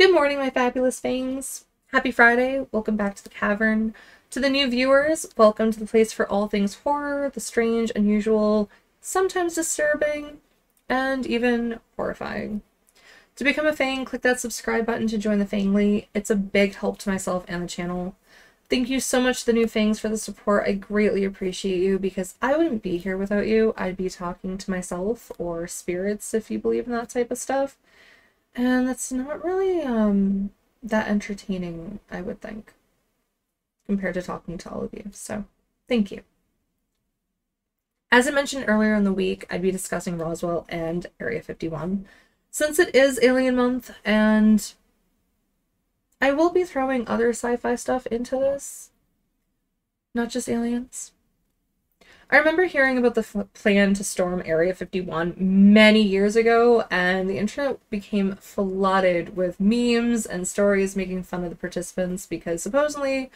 Good morning, my fabulous fangs. Happy Friday. Welcome back to the cavern. To the new viewers, welcome to the place for all things horror, the strange, unusual, sometimes disturbing, and even horrifying. To become a fang, click that subscribe button to join the family. It's a big help to myself and the channel. Thank you so much to the new fangs for the support. I greatly appreciate you because I wouldn't be here without you. I'd be talking to myself or spirits if you believe in that type of stuff. And that's not really that entertaining, I would think, compared to talking to all of you. So, thank you. As I mentioned earlier in the week, I'd be discussing Roswell and Area 51, since it is Alien Month, and I will be throwing other sci-fi stuff into this, not just aliens. I remember hearing about the plan to storm Area 51 many years ago, and the internet became flooded with memes and stories making fun of the participants because supposedly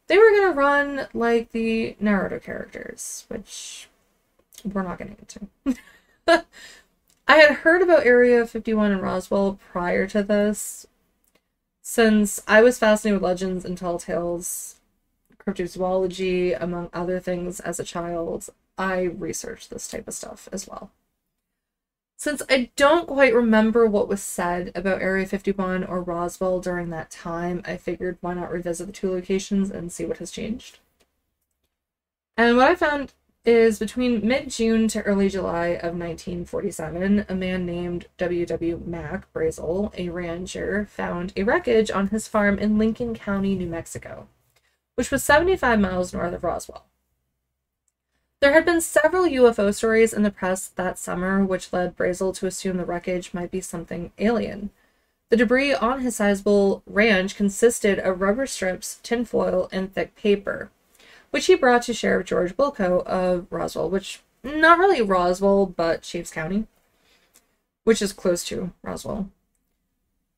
they were going to run like the Naruto characters, which we're not getting into. I had heard about Area 51 and Roswell prior to this, since I was fascinated with legends and tall tales, cryptozoology, among other things as a child. I researched this type of stuff as well. Since I don't quite remember what was said about Area 51 or Roswell during that time, I figured why not revisit the two locations and see what has changed. And what I found is between mid-June to early July of 1947, a man named W.W. Mack Brazel, a rancher, found a wreckage on his farm in Lincoln County, New Mexico, which was 75 miles north of Roswell. There had been several UFO stories in the press that summer, which led Brazel to assume the wreckage might be something alien. The debris on his sizable ranch consisted of rubber strips, tinfoil, and thick paper, which he brought to Sheriff George Wilco of Roswell, which, not really Roswell, but Chaves County, which is close to Roswell.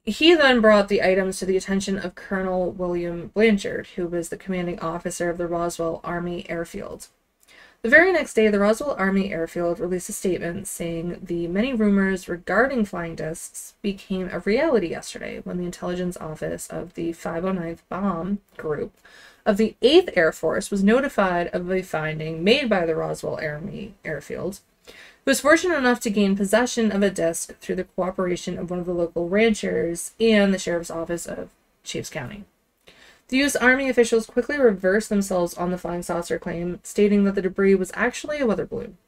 He then brought the items to the attention of Colonel William Blanchard, who was the commanding officer of the Roswell Army Airfield. The very next day, the Roswell Army Airfield released a statement saying the many rumors regarding flying discs became a reality yesterday when the intelligence office of the 509th Bomb Group of the 8th Air Force was notified of a finding made by the Roswell Army Airfield, who was fortunate enough to gain possession of a disc through the cooperation of one of the local ranchers and the sheriff's office of Chaves County. The U.S. Army officials quickly reversed themselves on the flying saucer claim, stating that the debris was actually a weather balloon.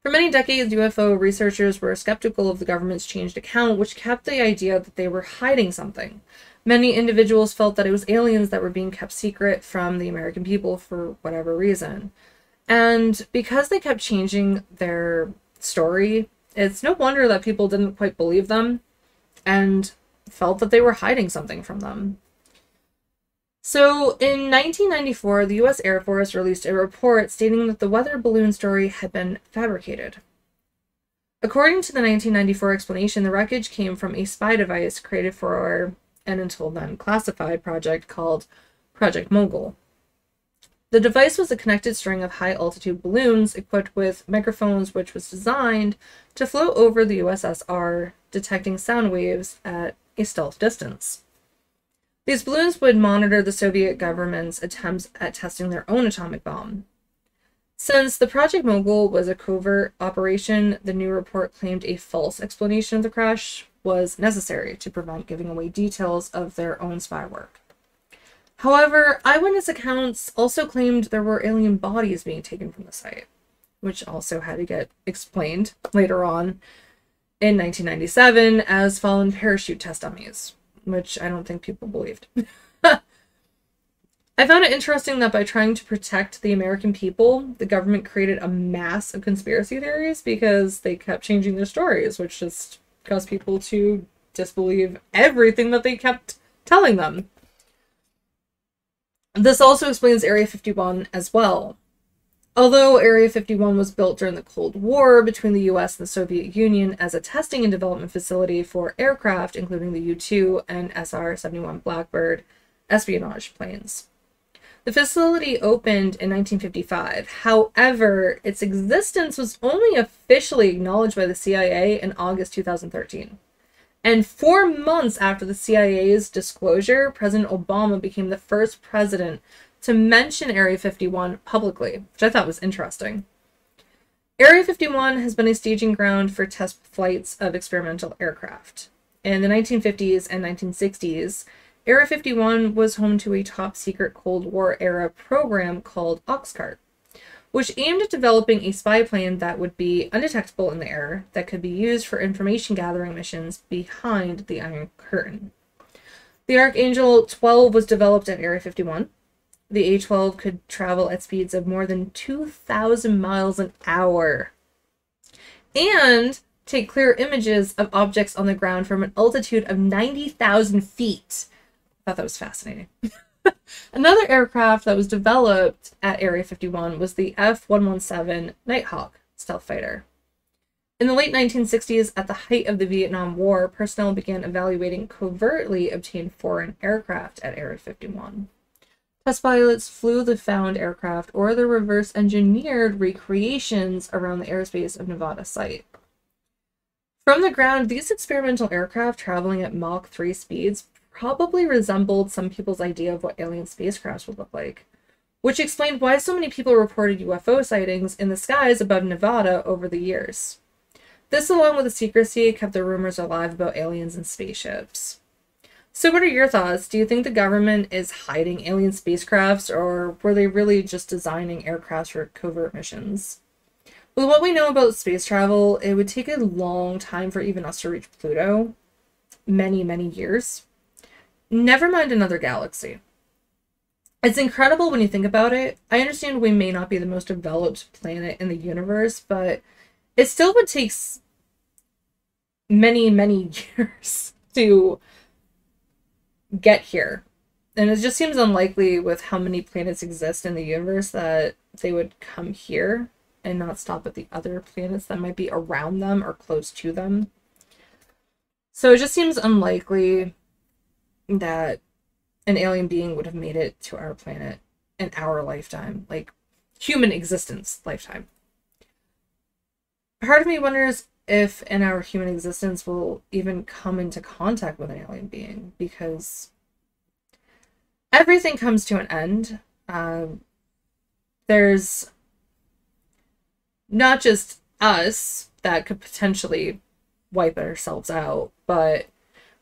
For many decades, UFO researchers were skeptical of the government's changed account, which kept the idea that they were hiding something. Many individuals felt that it was aliens that were being kept secret from the American people for whatever reason. And because they kept changing their story, it's no wonder that people didn't quite believe them and felt that they were hiding something from them. So in 1994, the U.S. Air Force released a report stating that the weather balloon story had been fabricated. According to the 1994 explanation, the wreckage came from a spy device created for an until then classified project called Project Mogul. The device was a connected string of high-altitude balloons equipped with microphones, which was designed to float over the USSR, detecting sound waves at a stealth distance. These balloons would monitor the Soviet government's attempts at testing their own atomic bomb. Since the Project Mogul was a covert operation, the new report claimed a false explanation of the crash was necessary to prevent giving away details of their own spy work. However, eyewitness accounts also claimed there were alien bodies being taken from the site, which also had to get explained later on in 1997 as fallen parachute test dummies, which I don't think people believed. I found it interesting that by trying to protect the American people, the government created a mass of conspiracy theories because they kept changing their stories, which just caused people to disbelieve everything that they kept telling them. This also explains Area 51 as well. Although Area 51 was built during the Cold War between the US and the Soviet Union as a testing and development facility for aircraft, including the U-2 and SR-71 Blackbird espionage planes. The facility opened in 1955. However, its existence was only officially acknowledged by the CIA in August 2013. And 4 months after the CIA's disclosure, President Obama became the first president to mention Area 51 publicly, which I thought was interesting. Area 51 has been a staging ground for test flights of experimental aircraft. In the 1950s and 1960s, Area 51 was home to a top-secret Cold War-era program called Oxcart, which aimed at developing a spy plane that would be undetectable in the air that could be used for information-gathering missions behind the Iron Curtain. The Archangel 12 was developed at Area 51. The A-12 could travel at speeds of more than 2,000 miles an hour and take clear images of objects on the ground from an altitude of 90,000 feet. I thought that was fascinating. Another aircraft that was developed at Area 51 was the F-117 Nighthawk stealth fighter. In the late 1960s, at the height of the Vietnam War, personnel began evaluating covertly obtained foreign aircraft at Area 51. Test pilots flew the found aircraft or the reverse-engineered recreations around the airspace of Nevada site. From the ground, these experimental aircraft traveling at Mach 3 speeds probably resembled some people's idea of what alien spacecrafts would look like, which explained why so many people reported UFO sightings in the skies above Nevada over the years. This, along with the secrecy, kept the rumors alive about aliens and spaceships. So what are your thoughts? Do you think the government is hiding alien spacecrafts, or were they really just designing aircraft for covert missions? With what we know about space travel, it would take a long time for even us to reach Pluto. Many, many years. Never mind another galaxy. It's incredible when you think about it. I understand we may not be the most developed planet in the universe, but it still would take many, many years to get here. And it just seems unlikely with how many planets exist in the universe that they would come here and not stop at the other planets that might be around them or close to them. So it just seems unlikely that an alien being would have made it to our planet in our lifetime, like human existence lifetime. Part of me wonders if in our human existence we'll even come into contact with an alien being, because everything comes to an end. There's not just us that could potentially wipe ourselves out, but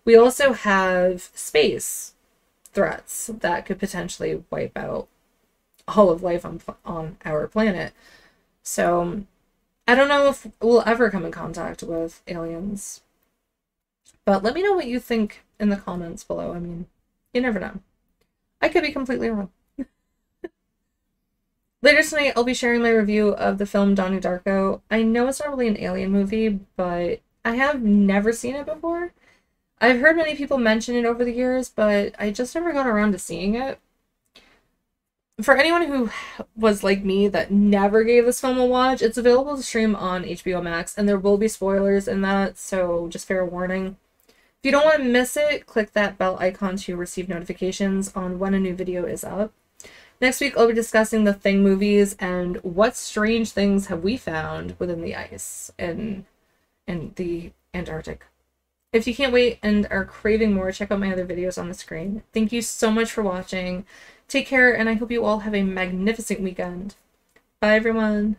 we also have space threats that could potentially wipe out all of life on our planet. So I don't know if we'll ever come in contact with aliens. But let me know what you think in the comments below. I mean, you never know. I could be completely wrong. Later tonight, I'll be sharing my review of the film Donnie Darko. I know it's not really an alien movie, but I have never seen it before. I've heard many people mention it over the years, but I just never got around to seeing it. For anyone who was like me that never gave this film a watch, it's available to stream on HBO Max, and there will be spoilers in that, so just fair warning. If you don't want to miss it, click that bell icon to receive notifications on when a new video is up. Next week, I'll be discussing the Thing movies and what strange things have we found within the ice in the Antarctic. If you can't wait and are craving more, check out my other videos on the screen. Thank you so much for watching. Take care, and I hope you all have a magnificent weekend. Bye, everyone.